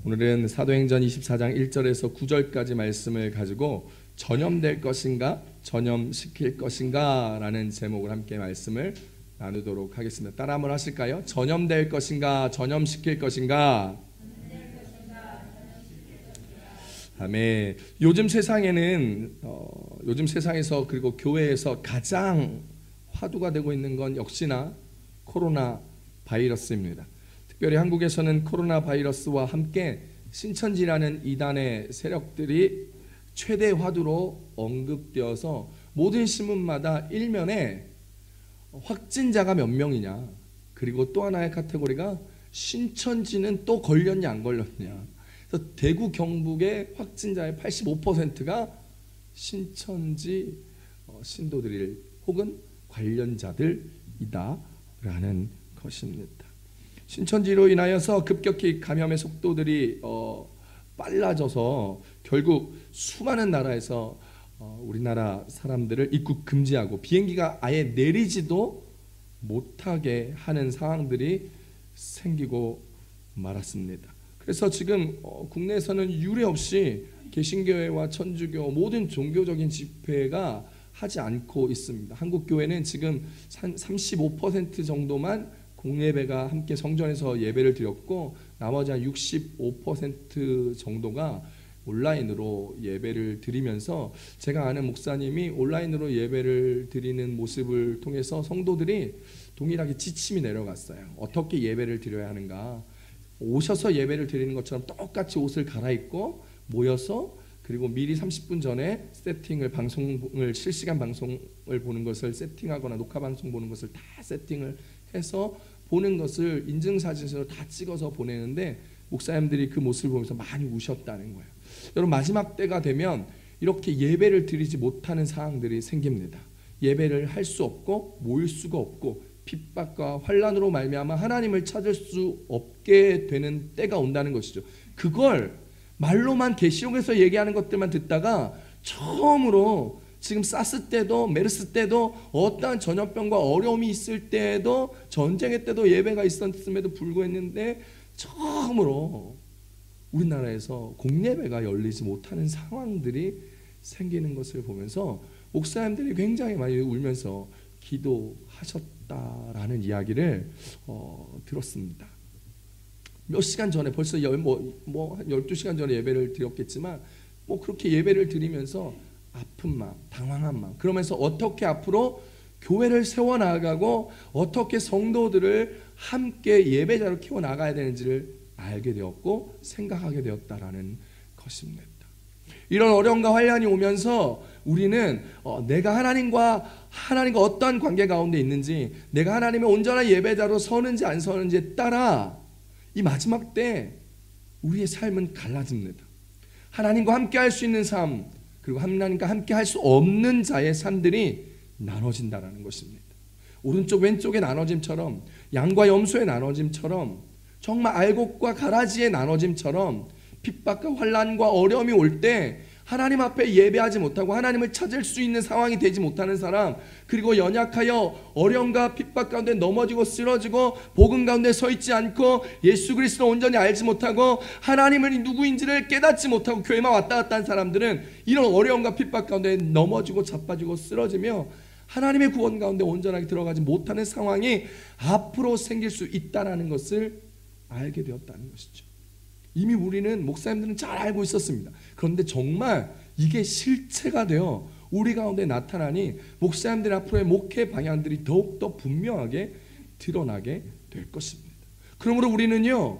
오늘은 사도행전 24장 1절에서 9절까지 말씀을 가지고 전염될 것인가 전염시킬 것인가 라는 제목을 함께 말씀을 나누도록 하겠습니다. 따라 한번 하실까요? 전염될 것인가 전염시킬 것인가. 아멘. 요즘 세상에는 요즘 세상에서 그리고 교회에서 가장 화두가 되고 있는 건 역시나 코로나 바이러스입니다. 특별히 한국에서는 코로나 바이러스와 함께 신천지라는 이단의 세력들이 최대 화두로 언급되어서 모든 신문마다 일면에 확진자가 몇 명이냐, 그리고 또 하나의 카테고리가 신천지는 또 걸렸냐 안 걸렸냐. 그래서 대구 경북의 확진자의 85%가 신천지 신도들 혹은 관련자들이다 라는 것입니다. 신천지로 인하여서 급격히 감염의 속도들이 빨라져서 결국 수많은 나라에서 우리나라 사람들을 입국 금지하고 비행기가 아예 내리지도 못하게 하는 상황들이 생기고 말았습니다. 그래서 지금 국내에서는 유례 없이 개신교회와 천주교 모든 종교적인 집회가 하지 않고 있습니다. 한국 교회는 지금 35% 정도만 공예배가 함께 성전에서 예배를 드렸고, 나머지 한 65% 정도가 온라인으로 예배를 드리면서, 제가 아는 목사님이 온라인으로 예배를 드리는 모습을 통해서 성도들이 동일하게 지침이 내려갔어요. 어떻게 예배를 드려야 하는가. 오셔서 예배를 드리는 것처럼 똑같이 옷을 갈아입고 모여서, 그리고 미리 30분 전에 세팅을, 방송을 실시간 방송을 보는 것을 세팅하거나 녹화 방송 보는 것을 다 세팅을 해서 보는 것을 인증사진으로 다 찍어서 보내는데, 목사님들이 그 모습을 보면서 많이 우셨다는 거예요. 여러분, 마지막 때가 되면 이렇게 예배를 드리지 못하는 상황들이 생깁니다. 예배를 할 수 없고 모일 수가 없고 핍박과 환난으로 말미암아 하나님을 찾을 수 없게 되는 때가 온다는 것이죠. 그걸 말로만 계시록에서 얘기하는 것들만 듣다가 처음으로 지금 사스 때도 메르스 때도 어떠한 전염병과 어려움이 있을 때도 전쟁의 때도 예배가 있었음에도 불구했는데 처음으로 우리나라에서 공예배가 열리지 못하는 상황들이 생기는 것을 보면서 목사님들이 굉장히 많이 울면서 기도하셨다라는 이야기를 들었습니다. 몇 시간 전에 벌써 한 12시간 전에 예배를 드렸겠지만 그렇게 예배를 드리면서 아픈 마음, 당황한 마음, 그러면서 어떻게 앞으로 교회를 세워나가고 어떻게 성도들을 함께 예배자로 키워나가야 되는지를 알게 되었고 생각하게 되었다라는 것입니다. 이런 어려움과 환난이 오면서 우리는 내가 하나님과 어떠한 관계 가운데 있는지, 내가 하나님의 온전한 예배자로 서는지 안 서는지에 따라 이 마지막 때 우리의 삶은 갈라집니다. 하나님과 함께 할 수 있는 삶, 그리고 하나님과 함께 할 수 없는 자의 삶들이 나눠진다는 것입니다. 오른쪽 왼쪽의 나눠짐처럼, 양과 염소의 나눠짐처럼, 정말 알곡과 가라지의 나눠짐처럼 핍박과 환난과 어려움이 올 때 하나님 앞에 예배하지 못하고 하나님을 찾을 수 있는 상황이 되지 못하는 사람, 그리고 연약하여 어려움과 핍박 가운데 넘어지고 쓰러지고 복음 가운데 서 있지 않고 예수 그리스도를 온전히 알지 못하고 하나님을 누구인지를 깨닫지 못하고 교회만 왔다 갔다 한 사람들은 이런 어려움과 핍박 가운데 넘어지고 자빠지고 쓰러지며 하나님의 구원 가운데 온전하게 들어가지 못하는 상황이 앞으로 생길 수 있다는 것을 알게 되었다는 것이죠. 이미 우리는, 목사님들은 잘 알고 있었습니다. 그런데 정말 이게 실체가 되어 우리 가운데 나타나니 목사님들 앞으로의 목회 방향들이 더욱더 분명하게 드러나게 될 것입니다. 그러므로 우리는요,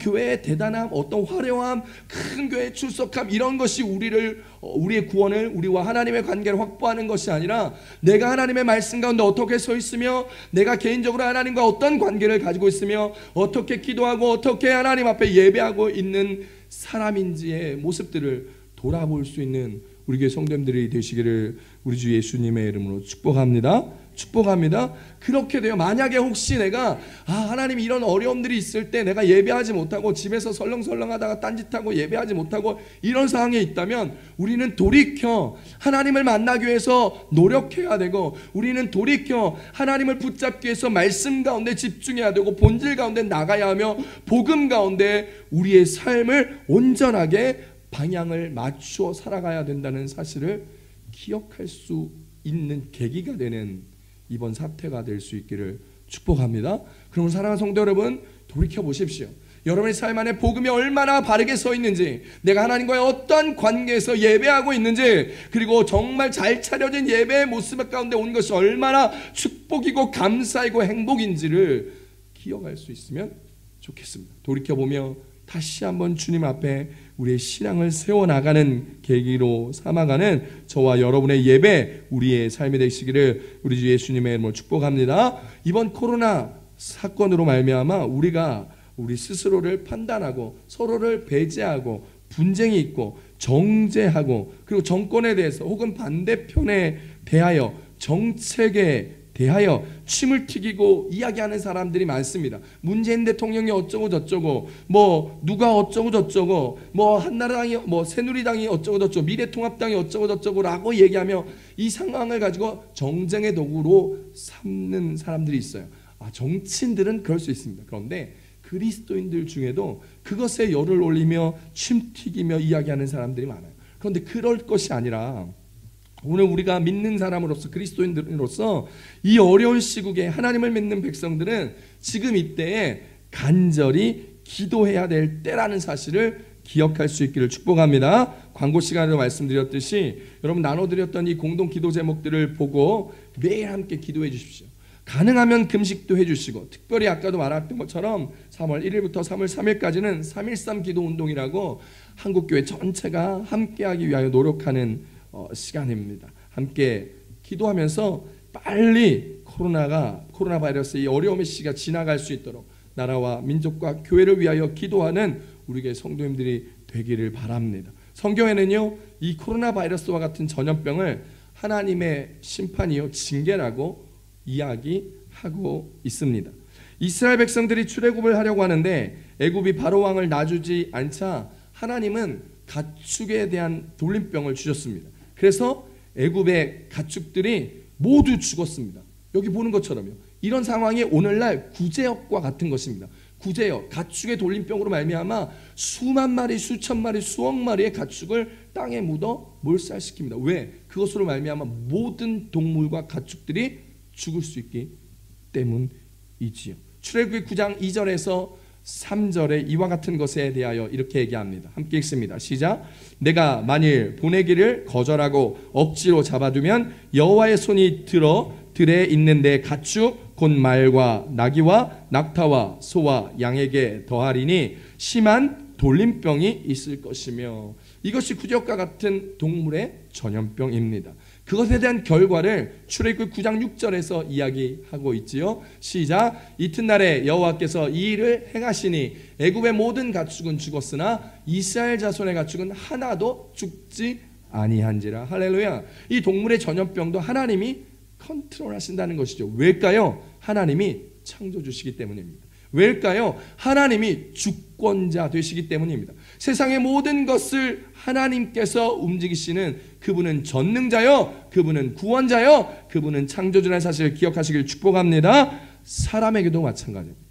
교회의 대단함, 어떤 화려함, 큰 교회에 출석함, 이런 것이 우리의 구원을, 우리와 하나님의 관계를 확보하는 것이 아니라, 내가 하나님의 말씀 가운데 어떻게 서 있으며, 내가 개인적으로 하나님과 어떤 관계를 가지고 있으며, 어떻게 기도하고 어떻게 하나님 앞에 예배하고 있는 사람인지의 모습들을 돌아볼 수 있는 우리 교회 성도님들이 되시기를 우리 주 예수님의 이름으로 축복합니다. 축복합니다. 그렇게 돼요. 만약에 혹시 내가 하나님 이런 어려움들이 있을 때 내가 예배하지 못하고 집에서 설렁설렁하다가 딴짓하고 예배하지 못하고 이런 상황에 있다면 우리는 돌이켜 하나님을 만나기 위해서 노력해야 되고, 우리는 돌이켜 하나님을 붙잡기 위해서 말씀 가운데 집중해야 되고, 본질 가운데 나가야 하며 복음 가운데 우리의 삶을 온전하게 방향을 맞추어 살아가야 된다는 사실을 기억할 수 있는 계기가 되는 이번 사태가 될 수 있기를 축복합니다. 그럼 사랑하는 성도 여러분, 돌이켜 보십시오. 여러분의 삶 안에 복음이 얼마나 바르게 서 있는지, 내가 하나님과의 어떤 관계에서 예배하고 있는지, 그리고 정말 잘 차려진 예배의 모습 가운데 온 것이 얼마나 축복이고 감사이고 행복인지를 기억할 수 있으면 좋겠습니다. 돌이켜보며 다시 한번 주님 앞에 우리의 신앙을 세워나가는 계기로 삼아가는 저와 여러분의 예배, 우리의 삶이 되시기를 우리 주 예수님의 이름으로 축복합니다. 이번 코로나 사건으로 말미암아 우리가 우리 스스로를 판단하고 서로를 배제하고 분쟁이 있고 정죄하고, 그리고 정권에 대해서 혹은 반대편에 대하여 정책에 대하여 침을 튀기고 이야기하는 사람들이 많습니다. 문재인 대통령이 어쩌고 저쩌고, 뭐 누가 어쩌고 저쩌고, 뭐 한나라당이, 뭐 새누리당이 어쩌고 저쩌고, 미래통합당이 어쩌고 저쩌고라고 얘기하며 이 상황을 가지고 정쟁의 도구로 삼는 사람들이 있어요. 정치인들은 그럴 수 있습니다. 그런데 그리스도인들 중에도 그것에 열을 올리며 침 튀기며 이야기하는 사람들이 많아요. 그런데 그럴 것이 아니라 오늘 우리가 믿는 사람으로서, 그리스도인으로서 이 어려운 시국에 하나님을 믿는 백성들은 지금 이때에 간절히 기도해야 될 때라는 사실을 기억할 수 있기를 축복합니다. 광고 시간에도 말씀드렸듯이 여러분 나눠드렸던 이 공동 기도 제목들을 보고 매일 함께 기도해 주십시오. 가능하면 금식도 해주시고, 특별히 아까도 말했던 것처럼 3월 1일부터 3월 3일까지는 3.13 기도 운동이라고 한국교회 전체가 함께하기 위하여 노력하는 시간입니다. 함께 기도하면서 빨리 코로나 바이러스 이 어려움의 시기가 지나갈 수 있도록 나라와 민족과 교회를 위하여 기도하는 우리의 성도님들이 되기를 바랍니다. 성경에는요, 이 코로나 바이러스와 같은 전염병을 하나님의 심판이요 징계라고 이야기하고 있습니다. 이스라엘 백성들이 출애굽을 하려고 하는데 애굽이 바로 왕을 놔주지 않자 하나님은 가축에 대한 돌림병을 주셨습니다. 그래서 애굽의 가축들이 모두 죽었습니다. 여기 보는 것처럼요. 이런 상황이 오늘날 구제역과 같은 것입니다. 구제역, 가축의 돌림병으로 말미암아 수만 마리, 수천 마리, 수억 마리의 가축을 땅에 묻어 몰살시킵니다. 왜? 그것으로 말미암아 모든 동물과 가축들이 죽을 수 있기 때문이지요. 출애굽기 9장 2절에서 3절에 이와 같은 것에 대하여 이렇게 얘기합니다. 함께 읽습니다. 시작. 내가 만일 보내기를 거절하고 억지로 잡아두면 여호와의 손이 들어 들에 있는 내 가축 곧 말과 나귀와 낙타와 소와 양에게 더하리니 심한 돌림병이 있을 것이며, 이것이 구제역과 같은 동물의 전염병입니다. 그것에 대한 결과를 출애굽 9장 6절에서 이야기하고 있지요. 시작. 이튿날에 여호와께서 이 일을 행하시니 애굽의 모든 가축은 죽었으나 이스라엘 자손의 가축은 하나도 죽지 아니한지라. 할렐루야. 이 동물의 전염병도 하나님이 컨트롤하신다는 것이죠. 왜일까요? 하나님이 창조주시기 때문입니다. 왜일까요? 하나님이 주권자 되시기 때문입니다. 세상의 모든 것을 하나님께서 움직이시는 그분은 전능자요, 그분은 구원자요, 그분은 창조주라는 사실을 기억하시길 축복합니다. 사람에게도 마찬가지입니다.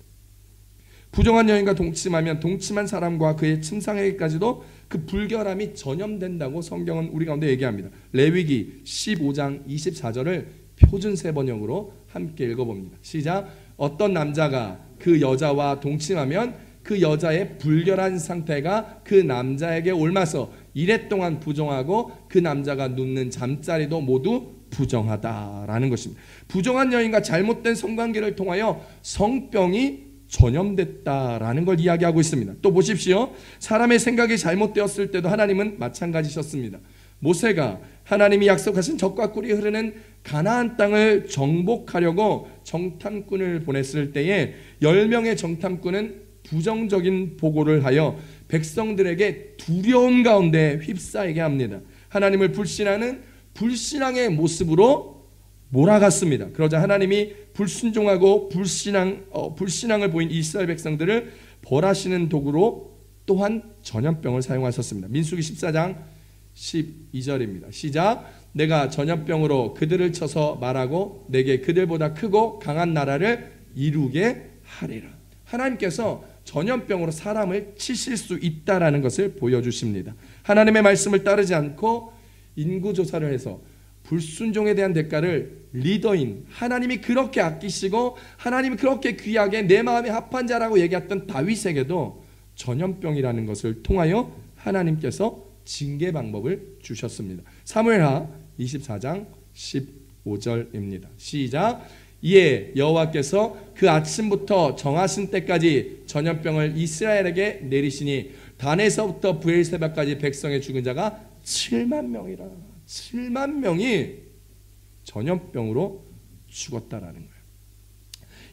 부정한 여인과 동침하면 동침한 사람과 그의 침상에게까지도 그 불결함이 전염된다고 성경은 우리 가운데 얘기합니다. 레위기 15장 24절을 표준세 번역으로 함께 읽어봅니다. 시작. 어떤 남자가 그 여자와 동침하면 그 여자의 불결한 상태가 그 남자에게 옮아서 이래 동안 부정하고 그 남자가 눕는 잠자리도 모두 부정하다라는 것입니다. 부정한 여인과 잘못된 성관계를 통하여 성병이 전염됐다라는 걸 이야기하고 있습니다. 또 보십시오. 사람의 생각이 잘못되었을 때도 하나님은 마찬가지셨습니다. 모세가 하나님이 약속하신 젖과 꿀이 흐르는 가나안 땅을 정복하려고 정탐꾼을 보냈을 때에 10명의 정탐꾼은 부정적인 보고를 하여 백성들에게 두려움 가운데 휩싸이게 합니다. 하나님을 불신하는 불신앙의 모습으로 몰아갔습니다. 그러자 하나님이 불순종하고 불신앙을 보인 이스라엘 백성들을 벌하시는 도구로 또한 전염병을 사용하셨습니다. 민수기 14장 12절입니다. 시작. 내가 전염병으로 그들을 쳐서 말하고 내게 그들보다 크고 강한 나라를 이루게 하리라. 하나님께서 전염병으로 사람을 치실 수 있다라는 것을 보여주십니다. 하나님의 말씀을 따르지 않고 인구조사를 해서 불순종에 대한 대가를 리더인 하나님이 그렇게 아끼시고 하나님이 그렇게 귀하게 내 마음에 합한 자라고 얘기했던 다윗에게도 전염병이라는 것을 통하여 하나님께서 징계 방법을 주셨습니다. 사무엘하 24장 15절입니다. 시작. 이에 여호와께서 그 아침부터 정하신 때까지 전염병을 이스라엘에게 내리시니 단에서부터 브엘세바까지 백성의 죽은 자가 7만 명이라. 7만 명이 전염병으로 죽었다라는 거예요.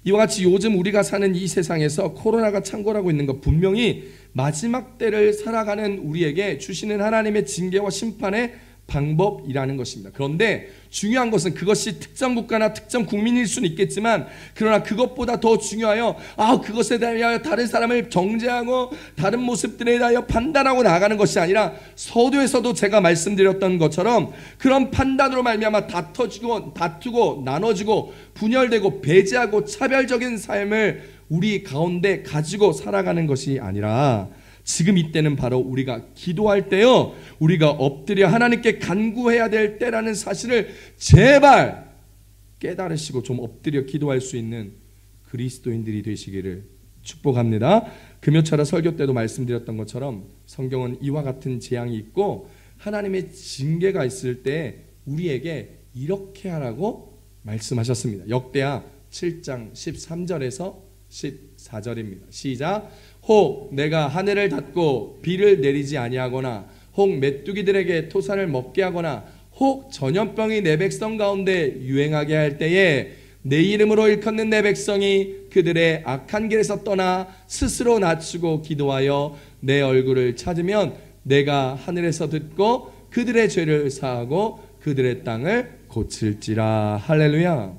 이와 같이 요즘 우리가 사는 이 세상에서 코로나가 창궐하고 있는 것, 분명히 마지막 때를 살아가는 우리에게 주시는 하나님의 징계와 심판의 방법이라는 것입니다. 그런데 중요한 것은 그것이 특정 국가나 특정 국민일 수는 있겠지만, 그러나 그것보다 더 중요하여 그것에 대하여 다른 사람을 정죄하고 다른 모습들에 대하여 판단하고 나아가는 것이 아니라, 서두에서도 제가 말씀드렸던 것처럼 그런 판단으로 말미암아 다투고 나눠지고 분열되고 배제하고 차별적인 삶을 우리 가운데 가지고 살아가는 것이 아니라, 지금 이때는 바로 우리가 기도할 때요, 우리가 엎드려 하나님께 간구해야 될 때라는 사실을 제발 깨달으시고 좀 엎드려 기도할 수 있는 그리스도인들이 되시기를 축복합니다. 금요철야 설교 때도 말씀드렸던 것처럼 성경은 이와 같은 재앙이 있고 하나님의 징계가 있을 때 우리에게 이렇게 하라고 말씀하셨습니다. 역대하 7장 13절에서 14절입니다. 시작. 혹 내가 하늘을 닫고 비를 내리지 아니하거나 혹 메뚜기들에게 토산을 먹게 하거나 혹 전염병이 내 백성 가운데 유행하게 할 때에 내 이름으로 일컫는 내 백성이 그들의 악한 길에서 떠나 스스로 낮추고 기도하여 내 얼굴을 찾으면 내가 하늘에서 듣고 그들의 죄를 사하고 그들의 땅을 고칠지라. 할렐루야.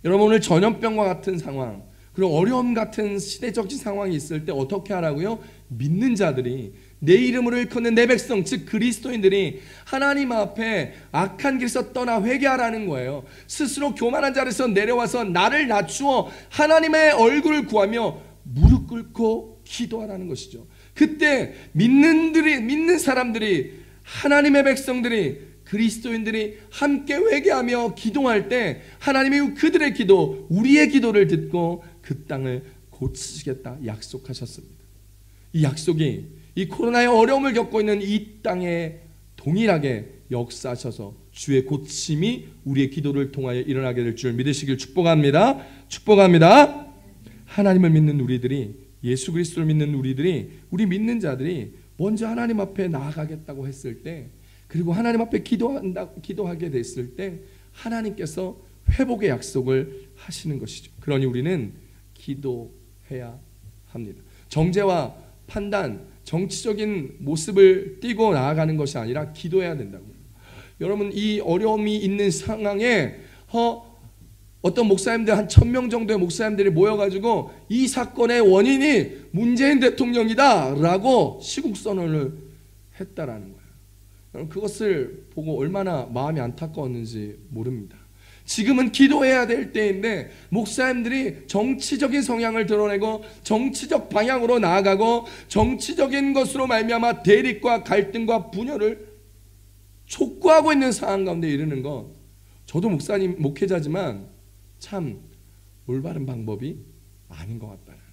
여러분, 오늘 전염병과 같은 상황, 그리고 어려움 같은 시대적인 상황이 있을 때 어떻게 하라고요? 믿는 자들이, 내 이름으로 일컫는 내 백성, 즉 그리스도인들이 하나님 앞에 악한 길에서 떠나 회개하라는 거예요. 스스로 교만한 자리에서 내려와서 나를 낮추어 하나님의 얼굴을 구하며 무릎 꿇고 기도하라는 것이죠. 그때 믿는 사람들이, 하나님의 백성들이, 그리스도인들이 함께 회개하며 기도할 때 하나님이 그들의 기도, 우리의 기도를 듣고 그 땅을 고치시겠다 약속하셨습니다. 이 약속이 이 코로나의 어려움을 겪고 있는 이 땅에 동일하게 역사하셔서 주의 고침이 우리의 기도를 통하여 일어나게 될 줄 믿으시길 축복합니다. 축복합니다. 하나님을 믿는 우리들이, 예수 그리스도를 믿는 우리들이, 우리 믿는 자들이 먼저 하나님 앞에 나아가겠다고 했을 때, 그리고 하나님 앞에 기도하게 됐을 때 하나님께서 회복의 약속을 하시는 것이죠. 그러니 우리는 기도해야 합니다. 정죄와 판단, 정치적인 모습을 띠고 나아가는 것이 아니라 기도해야 된다고요. 여러분, 이 어려움이 있는 상황에 어떤 목사님들 한 1000명 정도의 목사님들이 모여가지고 이 사건의 원인이 문재인 대통령이다 라고 시국선언을 했다라는 거예요. 여러분, 그것을 보고 얼마나 마음이 안타까웠는지 모릅니다. 지금은 기도해야 될 때인데 목사님들이 정치적인 성향을 드러내고 정치적 방향으로 나아가고 정치적인 것으로 말미암아 대립과 갈등과 분열을 촉구하고 있는 상황 가운데 이르는 것, 저도 목회자지만 참 올바른 방법이 아닌 것 같다는 거예요.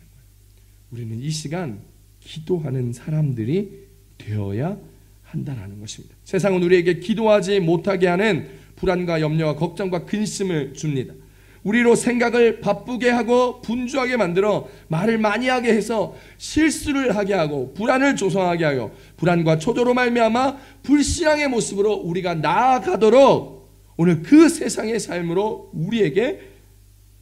우리는 이 시간 기도하는 사람들이 되어야 한다는 것입니다. 세상은 우리에게 기도하지 못하게 하는 불안과 염려와 걱정과 근심을 줍니다. 우리로 생각을 바쁘게 하고 분주하게 만들어 말을 많이 하게 해서 실수를 하게 하고 불안을 조성하게 하여 불안과 초조로 말미암아 불신앙의 모습으로 우리가 나아가도록 오늘 그 세상의 삶으로 우리에게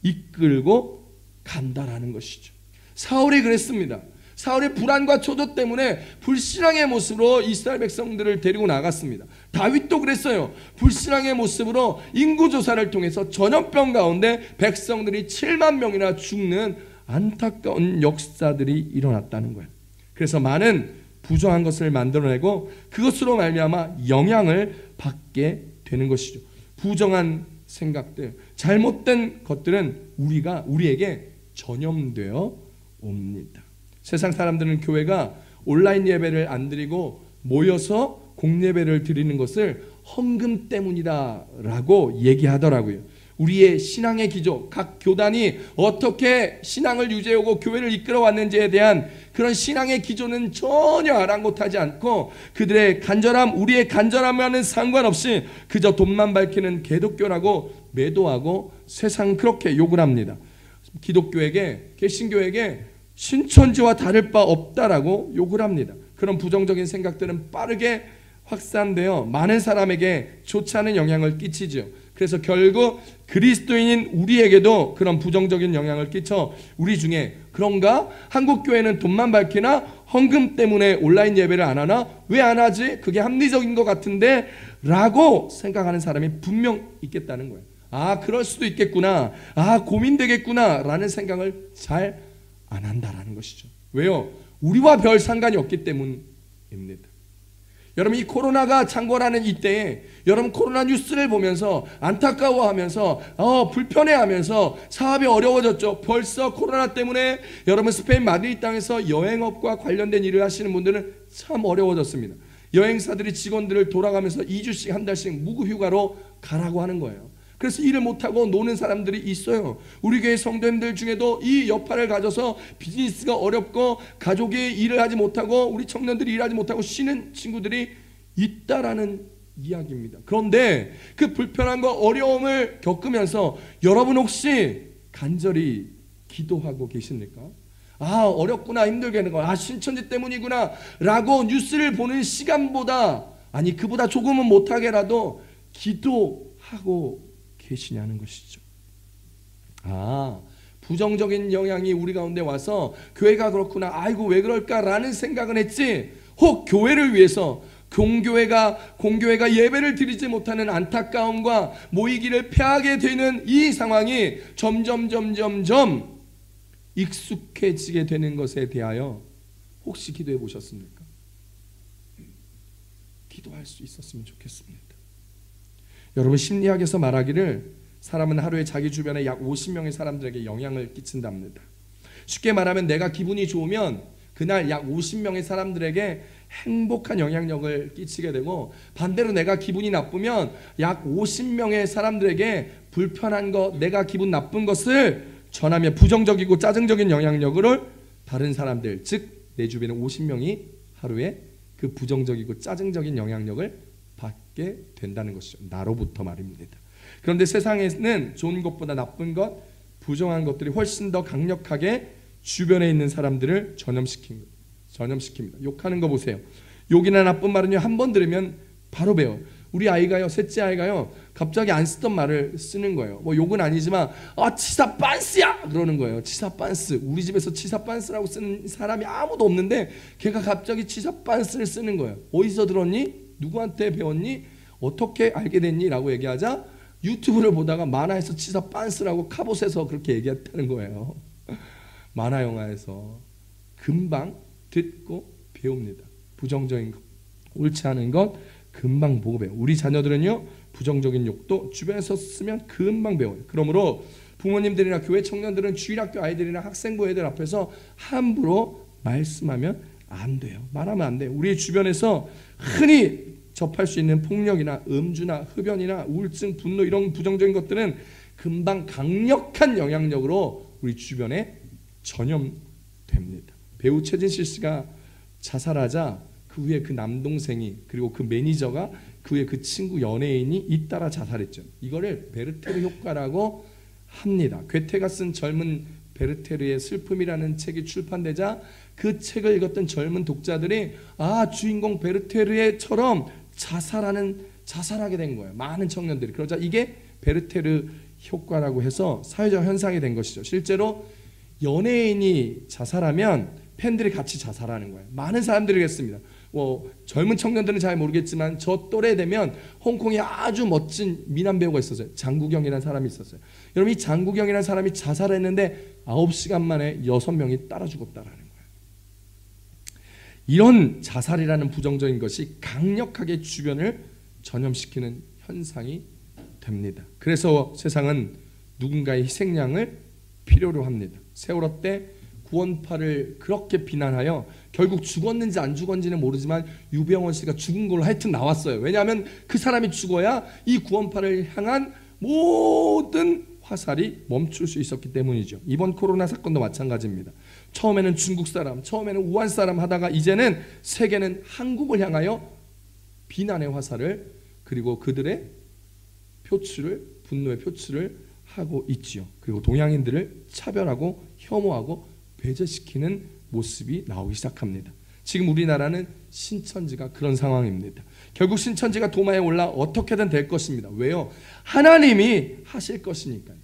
이끌고 간다라는 것이죠. 사울이 그랬습니다. 사울의 불안과 초조 때문에 불신앙의 모습으로 이스라엘 백성들을 데리고 나갔습니다. 다윗도 그랬어요. 불신앙의 모습으로 인구조사를 통해서 전염병 가운데 백성들이 7만 명이나 죽는 안타까운 역사들이 일어났다는 거예요. 그래서 많은 부정한 것을 만들어내고 그것으로 말미암아 영향을 받게 되는 것이죠. 부정한 생각들, 잘못된 것들은 우리에게 전염되어 옵니다. 세상 사람들은 교회가 온라인 예배를 안 드리고 모여서 공예배를 드리는 것을 헌금 때문이다라고 얘기하더라고요. 우리의 신앙의 기조, 각 교단이 어떻게 신앙을 유지하고 교회를 이끌어왔는지에 대한 그런 신앙의 기조는 전혀 아랑곳하지 않고 그들의 간절함, 우리의 간절함과는 상관없이 그저 돈만 밝히는 개독교라고 매도하고 세상 그렇게 욕을 합니다. 기독교에게, 개신교에게 신천지와 다를 바 없다라고 욕을 합니다. 그런 부정적인 생각들은 빠르게 확산되어 많은 사람에게 좋지 않은 영향을 끼치죠. 그래서 결국 그리스도인인 우리에게도 그런 부정적인 영향을 끼쳐 우리 중에 그런가? 한국 교회는 돈만 밝히나? 헌금 때문에 온라인 예배를 안 하나? 왜 안 하지? 그게 합리적인 것 같은데? 라고 생각하는 사람이 분명 있겠다는 거예요. 아, 그럴 수도 있겠구나. 아, 고민되겠구나. 라는 생각을 잘 안 한다라는 것이죠. 왜요? 우리와 별 상관이 없기 때문입니다. 여러분, 이 코로나가 창궐하는 이때에 여러분 코로나 뉴스를 보면서 안타까워하면서 불편해하면서 사업이 어려워졌죠. 벌써 코로나 때문에 여러분 스페인 마드리드 땅에서 여행업과 관련된 일을 하시는 분들은 참 어려워졌습니다. 여행사들이 직원들을 돌아가면서 2주씩 한 달씩 무급휴가로 가라고 하는 거예요. 그래서 일을 못하고 노는 사람들이 있어요. 우리 교회 성도님들 중에도 이 여파를 가져서 비즈니스가 어렵고 가족이 일을 하지 못하고 우리 청년들이 일하지 못하고 쉬는 친구들이 있다라는 이야기입니다. 그런데 그 불편함과 어려움을 겪으면서 여러분 혹시 간절히 기도하고 계십니까? 아, 어렵구나, 힘들겠구나, 신천지 때문이구나 라고 뉴스를 보는 시간보다, 아니 그보다 조금은 못하게라도 기도하고 계시냐는 것이죠. 아, 부정적인 영향이 우리 가운데 와서 교회가 그렇구나, 아이고 왜 그럴까라는 생각은 했지, 혹 교회를 위해서 공교회가 예배를 드리지 못하는 안타까움과 모이기를 패하게 되는 이 상황이 점점 익숙해지게 되는 것에 대하여 혹시 기도해 보셨습니까? 기도할 수 있었으면 좋겠습니다. 여러분, 심리학에서 말하기를 사람은 하루에 자기 주변에 약 50명의 사람들에게 영향을 끼친답니다. 쉽게 말하면 내가 기분이 좋으면 그날 약 50명의 사람들에게 행복한 영향력을 끼치게 되고, 반대로 내가 기분이 나쁘면 약 50명의 사람들에게 불편한 것, 내가 기분 나쁜 것을 전하며 부정적이고 짜증적인 영향력을 다른 사람들, 즉 내 주변에 50명이 하루에 그 부정적이고 짜증적인 영향력을 받게 된다는 것이죠. 나로부터 말입니다. 그런데 세상에는 좋은 것보다 나쁜 것, 부정한 것들이 훨씬 더 강력하게 주변에 있는 사람들을 전염시킵니다. 욕하는 거 보세요. 욕이나 나쁜 말은요, 한 번 들으면 바로 배워요. 우리 아이가요, 셋째 아이가요, 갑자기 안 쓰던 말을 쓰는 거예요. 뭐 욕은 아니지만 치사 빤스야 그러는 거예요. 치사 빤스. 우리 집에서 치사 빤스라고 쓰는 사람이 아무도 없는데 걔가 갑자기 치사 빤스를 쓰는 거예요. 어디서 들었니? 누구한테 배웠니? 어떻게 알게 됐니? 라고 얘기하자 유튜브를 보다가 만화에서 치사 빤스라고 카봇에서 그렇게 얘기했다는 거예요. 만화 영화에서. 금방 듣고 배웁니다. 부정적인 것, 옳지 않은 것 금방 보고 배워요. 우리 자녀들은요, 부정적인 욕도 주변에서 쓰면 금방 배워요. 그러므로 부모님들이나 교회 청년들은 주일학교 아이들이나 학생부 애들 앞에서 함부로 말씀하면 안 돼요. 말하면 안 돼요. 우리 주변에서 흔히 접할 수 있는 폭력이나 음주나 흡연이나 우울증, 분노 이런 부정적인 것들은 금방 강력한 영향력으로 우리 주변에 전염됩니다. 배우 최진실 씨가 자살하자 그 후에 그 남동생이, 그리고 그 매니저가, 그 후에 그 친구 연예인이 잇따라 자살했죠. 이거를 베르테르 효과라고 합니다. 괴테가 쓴 젊은 베르테르의 슬픔이라는 책이 출판되자 그 책을 읽었던 젊은 독자들이 주인공 베르테르처럼 자살하게 된 거예요. 많은 청년들이. 그러자 이게 베르테르 효과라고 해서 사회적 현상이 된 것이죠. 실제로 연예인이 자살하면 팬들이 같이 자살하는 거예요. 많은 사람들이 그랬습니다. 젊은 청년들은 잘 모르겠지만 저 또래 되면 홍콩에 아주 멋진 미남 배우가 있었어요. 장국영이라는 사람이 있었어요. 여러분, 이 장국영이라는 사람이 자살했는데 9시간 만에 6명이 따라 죽었다라는 거예요. 이런 자살이라는 부정적인 것이 강력하게 주변을 전염시키는 현상이 됩니다. 그래서 세상은 누군가의 희생양을 필요로 합니다. 세월호 때 구원파를 그렇게 비난하여 결국 죽었는지 안 죽었는지는 모르지만 유병원 씨가 죽은 걸로 하여튼 나왔어요. 왜냐하면 그 사람이 죽어야 이 구원파를 향한 모든 화살이 멈출 수 있었기 때문이죠. 이번 코로나 사건도 마찬가지입니다. 처음에는 중국 사람, 처음에는 우한 사람 하다가 이제는 세계는 한국을 향하여 비난의 화살을, 그리고 그들의 표출을, 분노의 표출을 하고 있지요. 그리고 동양인들을 차별하고 혐오하고 배제시키는 모습이 나오기 시작합니다. 지금 우리나라는 신천지가 그런 상황입니다. 결국 신천지가 도마에 올라 어떻게든 될 것입니다. 왜요? 하나님이 하실 것이니까요.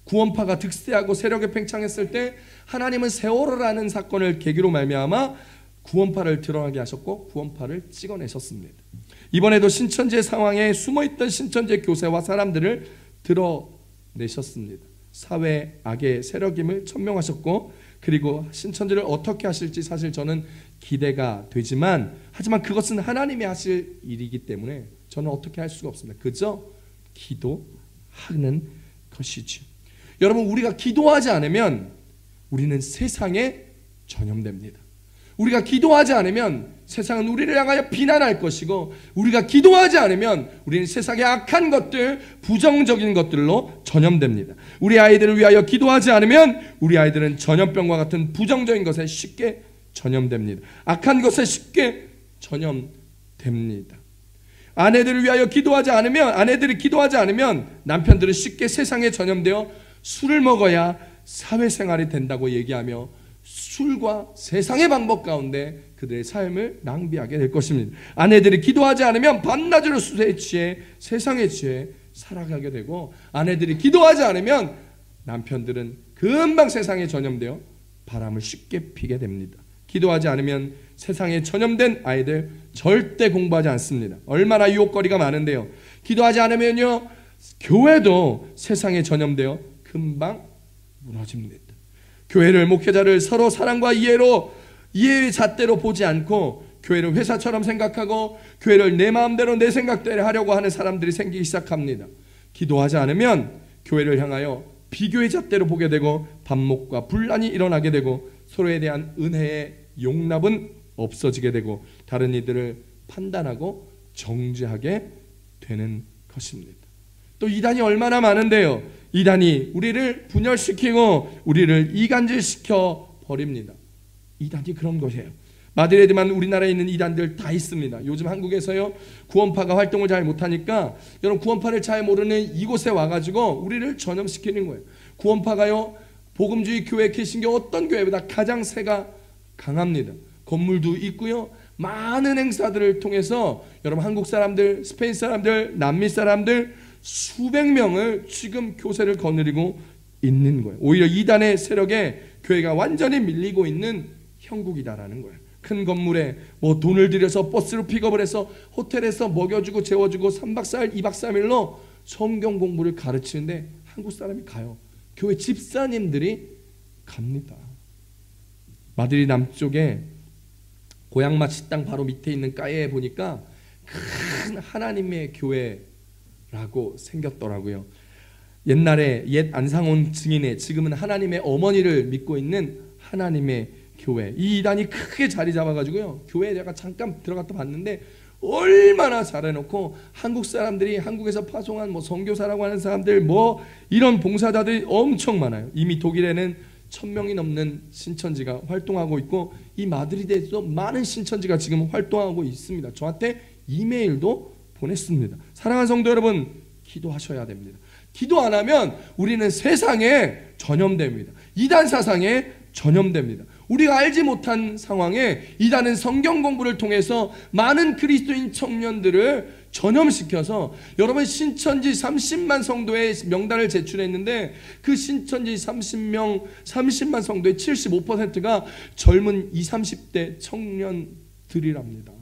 구원파가 득세하고 세력에 팽창했을 때 하나님은 세월호라는 사건을 계기로 말미암아 구원파를 드러나게 하셨고 구원파를 찍어내셨습니다. 이번에도 신천지의 상황에 숨어있던 신천지의 교세와 사람들을 드러내셨습니다. 사회 악의 세력임을 천명하셨고, 그리고 신천지를 어떻게 하실지 사실 저는 기대가 되지만, 하지만 그것은 하나님이 하실 일이기 때문에 저는 어떻게 할 수가 없습니다. 그저 기도하는 것이죠. 여러분, 우리가 기도하지 않으면 우리는 세상에 전염됩니다. 우리가 기도하지 않으면 세상은 우리를 향하여 비난할 것이고, 우리가 기도하지 않으면 우리는 세상의 악한 것들, 부정적인 것들로 전염됩니다. 우리 아이들을 위하여 기도하지 않으면 우리 아이들은 전염병과 같은 부정적인 것에 쉽게 전염됩니다. 악한 것에 쉽게 전염됩니다. 아내들을 위하여 기도하지 않으면, 아내들이 기도하지 않으면 남편들은 쉽게 세상에 전염되어 술을 먹어야 사회생활이 된다고 얘기하며 술과 세상의 방법 가운데 그들의 삶을 낭비하게 될 것입니다. 아내들이 기도하지 않으면 밤낮으로 술에 취해 세상에 취해 살아가게 되고, 아내들이 기도하지 않으면 남편들은 금방 세상에 전염되어 바람을 쉽게 피게 됩니다. 기도하지 않으면 세상에 전염된 아이들 절대 공부하지 않습니다. 얼마나 유혹거리가 많은데요. 기도하지 않으면요, 교회도 세상에 전염되어 금방 무너집니다. 교회를, 목회자를 서로 사랑과 이해의 잣대로 보지 않고 교회를 회사처럼 생각하고 교회를 내 마음대로 내 생각대로 하려고 하는 사람들이 생기기 시작합니다. 기도하지 않으면 교회를 향하여 비교의 잣대로 보게 되고 반목과 분란이 일어나게 되고 서로에 대한 은혜의 용납은 없어지게 되고 다른 이들을 판단하고 정죄하게 되는 것입니다. 또 이단이 얼마나 많은데요. 이단이 우리를 분열시키고 우리를 이간질시켜 버립니다. 이단이 그런 것이에요. 마드리드만 우리나라에 있는 이단들 다 있습니다. 요즘 한국에서요, 구원파가 활동을 잘 못하니까 여러분, 구원파를 잘 모르는 이곳에 와가지고 우리를 전염시키는 거예요. 구원파가요, 복음주의 교회, 개신교 어떤 교회보다 가장 세가 강합니다. 건물도 있고요, 많은 행사들을 통해서 여러분, 한국 사람들, 스페인 사람들, 남미 사람들 수백 명을 지금 교세를 거느리고 있는 거예요. 오히려 이단의 세력에 교회가 완전히 밀리고 있는 형국이다라는 거예요. 큰 건물에 돈을 들여서 버스로 픽업을 해서 호텔에서 먹여주고 재워주고 3박 4일, 2박 3일로 성경 공부를 가르치는데 한국 사람이 가요. 교회 집사님들이 갑니다. 마드리드 남쪽에 고향맛 식당 바로 밑에 있는 가에에 보니까 큰 하나님의 교회라고 생겼더라고요. 옛날에 옛 안상온 증인의, 지금은 하나님의 어머니를 믿고 있는 하나님의 교회, 이 이단이 크게 자리 잡아가지고요, 교회에 제가 잠깐 들어갔다 봤는데 얼마나 잘해놓고 한국 사람들이, 한국에서 파송한 선교사라고 하는 사람들, 이런 봉사자들이 엄청 많아요. 이미 독일에는 1000명이 넘는 신천지가 활동하고 있고 이 마드리드에도 많은 신천지가 지금 활동하고 있습니다. 저한테 이메일도 보냈습니다. 사랑하는 성도 여러분, 기도하셔야 됩니다. 기도 안 하면 우리는 세상에 전염됩니다. 이단 사상에 전염됩니다. 우리가 알지 못한 상황에 이단은 성경 공부를 통해서 많은 그리스도인 청년들을 전염시켜서 여러분 신천지 30만 성도의 명단을 제출했는데 그 신천지 30만 성도의 75%가 젊은 20, 30대 청년들이랍니다.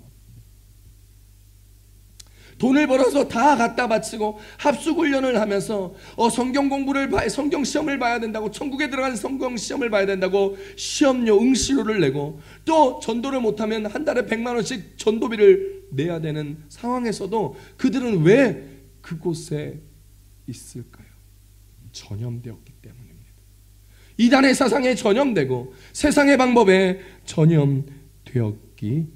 돈을 벌어서 다 갖다 바치고 합숙훈련을 하면서 성경 공부를 성경 시험을 봐야 된다고, 천국에 들어가는 성경 시험을 봐야 된다고 시험료 응시료를 내고, 또 전도를 못하면 한 달에 100만 원씩 전도비를 내야 되는 상황에서도 그들은 왜 그곳에 있을까요? 전염되었기 때문입니다. 이단의 사상에 전염되고 세상의 방법에 전염되었기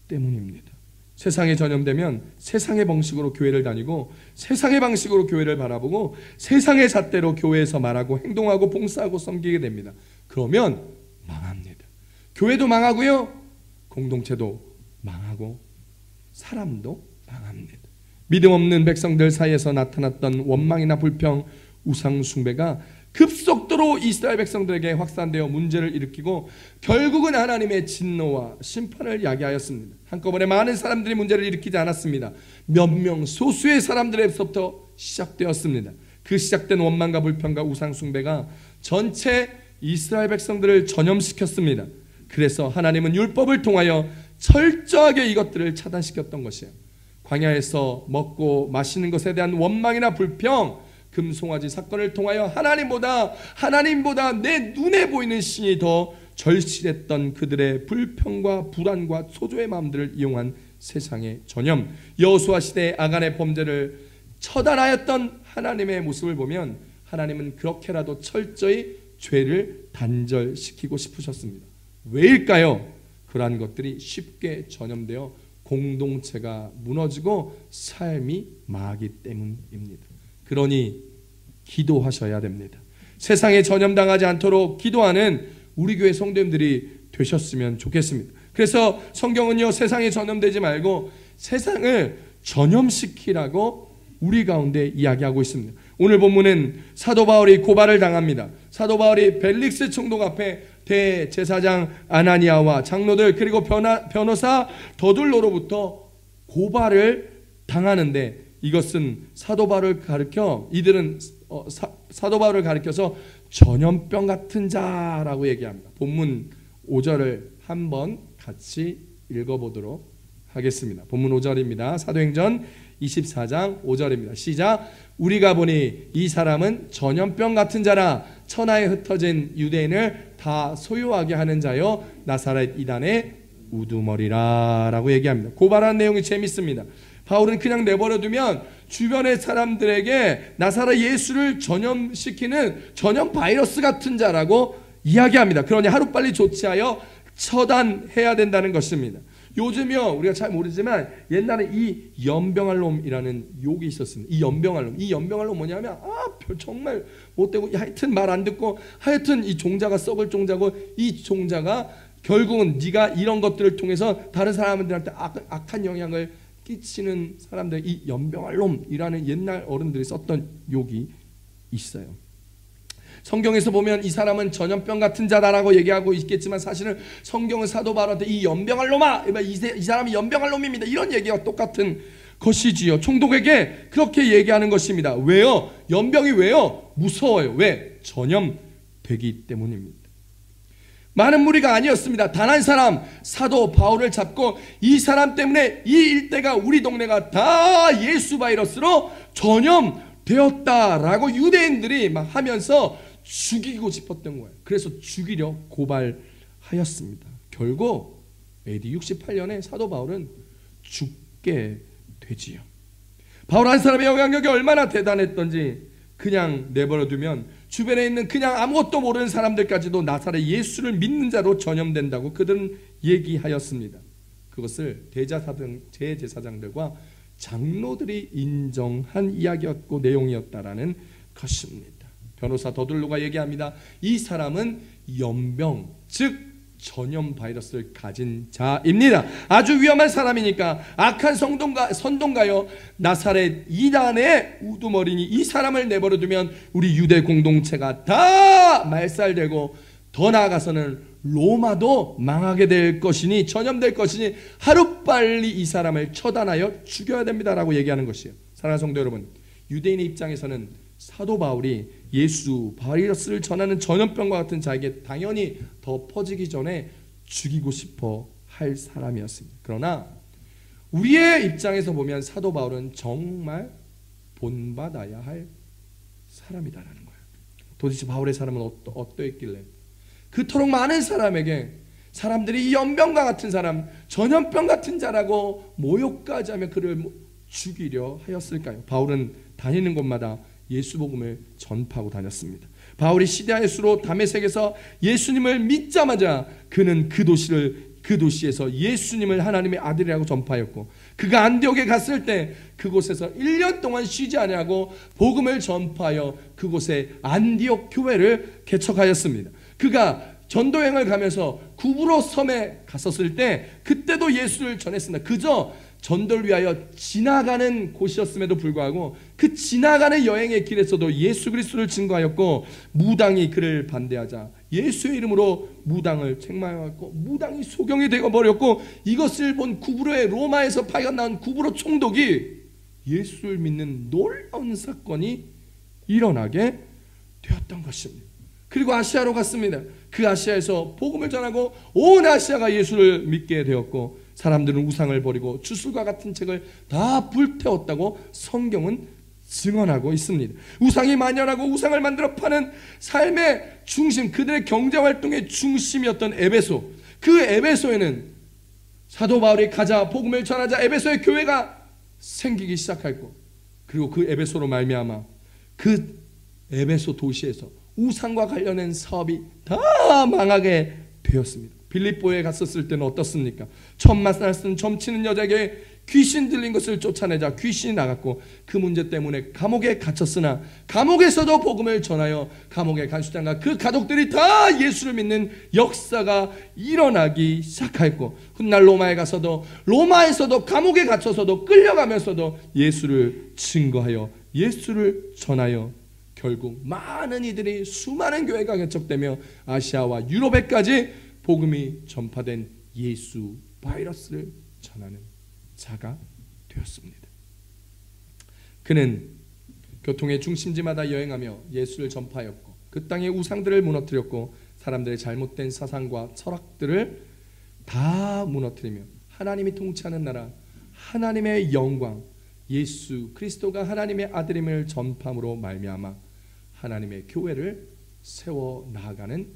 때문입니다. 세상에 전염되면 세상의 방식으로 교회를 다니고 세상의 방식으로 교회를 바라보고 세상의 잣대로 교회에서 말하고 행동하고 봉사하고 섬기게 됩니다. 그러면 망합니다. 교회도 망하고요, 공동체도 망하고 사람도 망합니다. 믿음 없는 백성들 사이에서 나타났던 원망이나 불평, 우상 숭배가 급속도로 이스라엘 백성들에게 확산되어 문제를 일으키고 결국은 하나님의 진노와 심판을 야기하였습니다. 한꺼번에 많은 사람들이 문제를 일으키지 않았습니다. 몇 명 소수의 사람들에서부터 시작되었습니다. 그 시작된 원망과 불평과 우상 숭배가 전체 이스라엘 백성들을 전염시켰습니다. 그래서 하나님은 율법을 통하여 철저하게 이것들을 차단시켰던 것이에요. 광야에서 먹고 마시는 것에 대한 원망이나 불평, 금송아지 사건을 통하여 하나님보다 내 눈에 보이는 신이 더 절실했던 그들의 불평과 불안과 소조의 마음들을 이용한 세상의 전염, 여호수아 시대의 아간의 범죄를 처단하였던 하나님의 모습을 보면 하나님은 그렇게라도 철저히 죄를 단절시키고 싶으셨습니다. 왜일까요? 그러한 것들이 쉽게 전염되어 공동체가 무너지고 삶이 망하기 때문입니다. 그러니 기도하셔야 됩니다. 세상에 전염당하지 않도록 기도하는 우리 교회 성도님들이 되셨으면 좋겠습니다. 그래서 성경은요, 세상에 전염되지 말고 세상을 전염시키라고 우리 가운데 이야기하고 있습니다. 오늘 본문은 사도 바울이 고발을 당합니다. 사도 바울이 벨릭스 총독 앞에 대제사장 아나니아와 장로들 그리고 변호사 더둘로로부터 고발을 당하는데, 이것은 사도 바울을 가르쳐 이들은 사도 바울을 가르쳐서 전염병 같은 자라고 얘기합니다. 본문 5절을 한번 같이 읽어보도록 하겠습니다. 본문 5절입니다. 사도행전 24장 5절입니다. 시작. 우리가 보니 이 사람은 전염병 같은 자라, 천하에 흩어진 유대인을 다 소유하게 하는 자요 나사렛 이단의 우두머리라 라고 얘기합니다. 고발한 내용이 재밌습니다. 바울은 그냥 내버려두면 주변의 사람들에게 나사렛 예수를 전염시키는 전염 바이러스 같은 자라고 이야기합니다. 그러니 하루빨리 조치하여 처단해야 된다는 것입니다. 요즘요, 우리가 잘 모르지만 옛날에 이 연병할 놈이라는 욕이 있었습니다. 이 연병할 놈 뭐냐면 정말 못되고 하여튼 말 안 듣고 하여튼 이 종자가 썩을 종자고, 이 종자가 결국은 네가 이런 것들을 통해서 다른 사람들한테 악한 영향을 끼치는 사람들, 이 연병할 놈이라는 옛날 어른들이 썼던 욕이 있어요. 성경에서 보면 이 사람은 전염병 같은 자다라고 얘기하고 있겠지만 사실은 성경은 사도 바울한테 이 연병할 놈아, 이 사람이 연병할 놈입니다, 이런 얘기와 똑같은 것이지요. 총독에게 그렇게 얘기하는 것입니다. 왜요? 연병이 왜요? 무서워요. 왜? 전염되기 때문입니다. 많은 무리가 아니었습니다. 단 한 사람, 사도 바울을 잡고 이 사람 때문에 이 일대가, 우리 동네가 다 예수 바이러스로 전염되었다라고 유대인들이 막 하면서 죽이고 싶었던 거예요. 그래서 죽이려 고발하였습니다. 결국 AD 68년에 사도 바울은 죽게 되지요. 바울 한 사람의 영향력이 얼마나 대단했던지 그냥 내버려두면 주변에 있는 그냥 아무것도 모르는 사람들까지도 나사렛 예수를 믿는 자로 전염된다고 그들은 얘기하였습니다. 그것을 대제사장들과 장로들이 인정한 이야기였고 내용이었다라는 것입니다. 변호사 더둘로가 얘기합니다. 이 사람은 연병, 즉 전염 바이러스를 가진 자입니다. 아주 위험한 사람이니까 악한 선동가요 나사렛 이단의 우두머리니 이 사람을 내버려두면 우리 유대 공동체가 다 말살되고 더 나아가서는 로마도 망하게 될 것이니, 전염될 것이니 하루빨리 이 사람을 처단하여 죽여야 됩니다라고 얘기하는 것이에요. 사랑하는 성도 여러분, 유대인의 입장에서는 사도 바울이 예수 바이러스를 전하는 전염병과 같은 자에게 당연히 더 퍼지기 전에 죽이고 싶어 할 사람이었습니다. 그러나 우리의 입장에서 보면 사도 바울은 정말 본받아야 할 사람이다라는 거예요. 도대체 바울의 사람은 어떠했길래 그토록 많은 사람에게 사람들이 이 연병과 같은 사람, 전염병 같은 자라고 모욕까지 하며 그를 죽이려 하였을까요? 바울은 다니는 곳마다 예수 복음을 전파하고 다녔습니다. 바울이 시리아에서로 다메섹에서 예수님을 믿자마자 그는 그 도시에서 예수님을 하나님의 아들이라고 전파하였고, 그가 안디옥에 갔을 때 그곳에서 1년 동안 쉬지 아니하고 복음을 전파하여 그곳에 안디옥 교회를 개척하였습니다. 그가 전도행을 가면서 구브로 섬에 갔었을 때 그때도 예수를 전했습니다. 그저 전도를 위하여 지나가는 곳이었음에도 불구하고 그 지나가는 여행의 길에서도 예수 그리스도를 증거하였고, 무당이 그를 반대하자 예수의 이름으로 무당을 책망하였고, 무당이 소경이 되어버렸고, 이것을 본 구브로의 로마에서 파견나온 구브로 총독이 예수를 믿는 놀라운 사건이 일어나게 되었던 것입니다. 그리고 아시아로 갔습니다. 그 아시아에서 복음을 전하고 온 아시아가 예수를 믿게 되었고, 사람들은 우상을 버리고 주술과 같은 책을 다 불태웠다고 성경은 증언하고 있습니다. 우상이 만연하고 우상을 만들어 파는 삶의 중심, 그들의 경제활동의 중심이었던 에베소, 그 에베소에는 사도 바울이 가자 복음을 전하자 에베소의 교회가 생기기 시작했고, 그리고 그 에베소로 말미암아 그 에베소 도시에서 우상과 관련된 사업이 다 망하게 되었습니다. 빌립보에 갔었을 때는 어떻습니까? 처음 만났던 점치는 여자에게 귀신 들린 것을 쫓아내자 귀신이 나갔고, 그 문제 때문에 감옥에 갇혔으나 감옥에서도 복음을 전하여 감옥의 간수장과 그 가족들이 다 예수를 믿는 역사가 일어나기 시작했고, 훗날 로마에 가서도 로마에서도 감옥에 갇혀서도 끌려가면서도 예수를 증거하여 예수를 전하여 결국 많은 이들이, 수많은 교회가 개척되며 아시아와 유럽에까지 복음이 전파된 예수 바이러스를 전하는 자가 되었습니다. 그는 교통의 중심지마다 여행하며 예수를 전파하였고, 그 땅의 우상들을 무너뜨렸고, 사람들의 잘못된 사상과 철학들을 다 무너뜨리며 하나님이 통치하는 나라, 하나님의 영광, 예수 그리스도가 하나님의 아들임을 전파함으로 말미암아 하나님의 교회를 세워 나아가는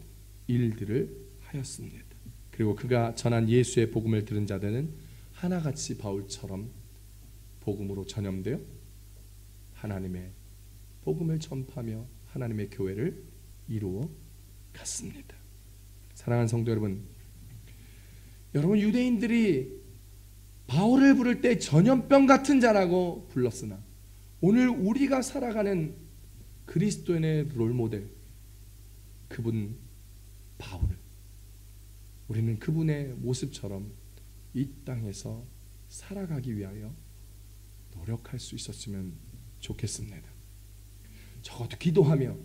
일들을 하였습니다. 그리고 그가 전한 예수의 복음을 들은 자들은 하나같이 바울처럼 복음으로 전염되어 하나님의 복음을 전파하며 하나님의 교회를 이루어 갔습니다. 사랑하는 성도 여러분, 유대인들이 바울을 부를 때 전염병 같은 자라고 불렀으나, 오늘 우리가 살아가는 그리스도인의 롤모델, 그분 바울을 우리는 그분의 모습처럼 이 땅에서 살아가기 위하여 노력할 수 있었으면 좋겠습니다. 적어도 기도하며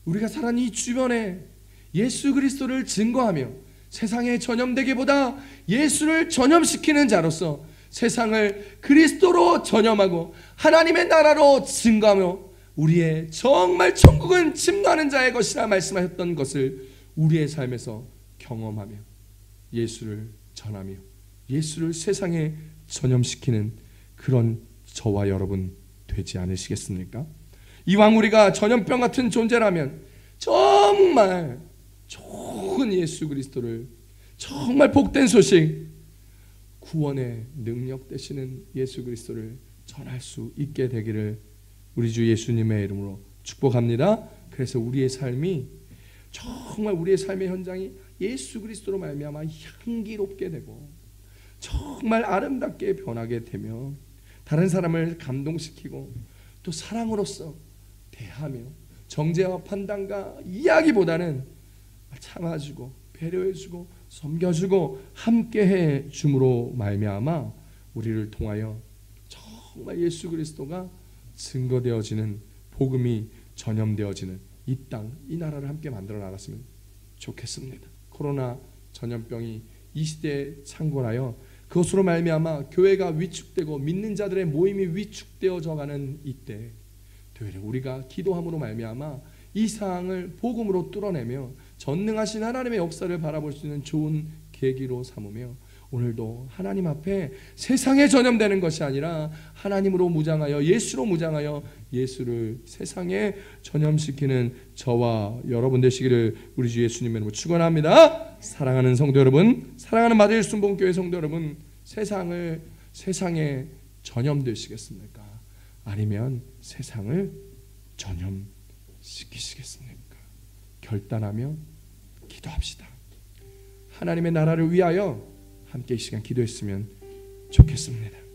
우리가 살아가는 이 주변에 예수 그리스도를 증거하며 세상에 전염되기보다 예수를 전염시키는 자로서 세상을 그리스도로 전염하고 하나님의 나라로 증거하며 우리의 정말 천국은 침노하는 자의 것이라 말씀하셨던 것을 우리의 삶에서 경험하며 예수를 전하며 예수를 세상에 전염시키는 그런 저와 여러분 되지 않으시겠습니까? 이왕 우리가 전염병 같은 존재라면 정말 좋은 예수 그리스도를, 정말 복된 소식, 구원의 능력 되시는 예수 그리스도를 전할 수 있게 되기를 우리 주 예수님의 이름으로 축복합니다. 그래서 우리의 삶이, 정말 우리의 삶의 현장이 예수 그리스도로 말미암아 향기롭게 되고 정말 아름답게 변하게 되며 다른 사람을 감동시키고 또 사랑으로서 대하며 정죄와 판단과 이야기보다는 참아주고 배려해주고 섬겨주고 함께해 줌으로 말미암아 우리를 통하여 정말 예수 그리스도가 증거되어지는, 복음이 전염되어지는 이 땅, 이 나라를 함께 만들어 나갔으면 좋겠습니다. 코로나 전염병이 이 시대에 창궐하여 그것으로 말미암아 교회가 위축되고 믿는 자들의 모임이 위축되어져가는 이때 되려 우리가 기도함으로 말미암아 이 상황을 복음으로 뚫어내며 전능하신 하나님의 역사를 바라볼 수 있는 좋은 계기로 삼으며 오늘도 하나님 앞에 세상에 전염되는 것이 아니라 하나님으로 무장하여 예수로 무장하여 예수를 세상에 전염시키는 저와 여러분 되시기를 우리 주 예수님의 이름으로 축원합니다. 사랑하는 성도 여러분, 사랑하는 마들 순복음교회 성도 여러분, 세상에 전염되시겠습니까? 아니면 세상을 전염시키시겠습니까? 결단하며 기도합시다. 하나님의 나라를 위하여 함께 이 시간 기도했으면 좋겠습니다.